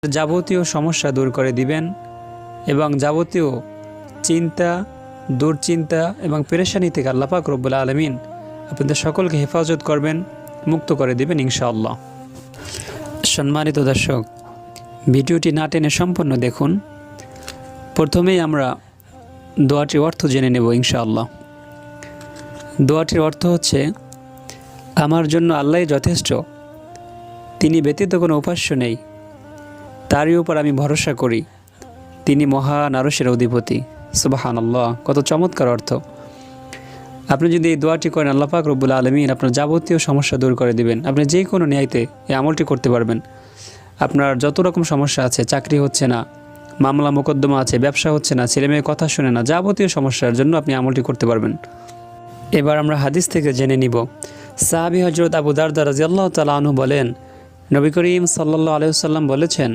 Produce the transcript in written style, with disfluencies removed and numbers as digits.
যাবতীয় সমস্যা দূর করে দিবেন এবং যাবতীয় চিন্তা, দুশ্চিন্তা এবং পেরেশানি থেকে আল্লাহ পাক রব্বুল আলামিন আপনাদের সকলকে হেফাজত করবেন, মুক্ত করে দিবেন ইনশাআল্লাহ। সম্মানিত দর্শক, ভিডিওটি না টেনে সম্পূর্ণ দেখুন। প্রথমেই আমরা দোয়াটির অর্থ জেনে নেব ইনশাআল্লাহ। দোয়াটির অর্থ হচ্ছে, আমার জন্য আল্লাহই যথেষ্ট, তিনি ব্যতীত কোনো উপাস্য নেই, তারই উপর আমি ভরসা করি, তিনি মহান আরশের অধিপতি। সুবহানাল্লাহ, কত চমৎকার অর্থ। আপনি যদি এই দোয়াটি করেন, আল্লাহ পাক রব্বুল আলামিন আপনার যাবতীয় সমস্যা দূর করে দিবেন। আপনি যে কোনো ন্যায়তে এই আমলটি করতে পারবেন। আপনার যত রকম সমস্যা আছে, চাকরি হচ্ছে না, মামলা মোকদ্দমা আছে, ব্যবসা হচ্ছে না, ছেলেমেয়ে কথা শুনে না, যাবতীয় সমস্যার জন্য আপনি আমলটি করতে পারবেন। এবার আমরা হাদিস থেকে জেনে নিব। সাহাবী হযরত আবু দারদা রাদিয়াল্লাহু তাআলা আনহু বলেন, নবী করিম সাল্লাল্লাহু আলাইহি ওয়াসাল্লাম বলেছেন,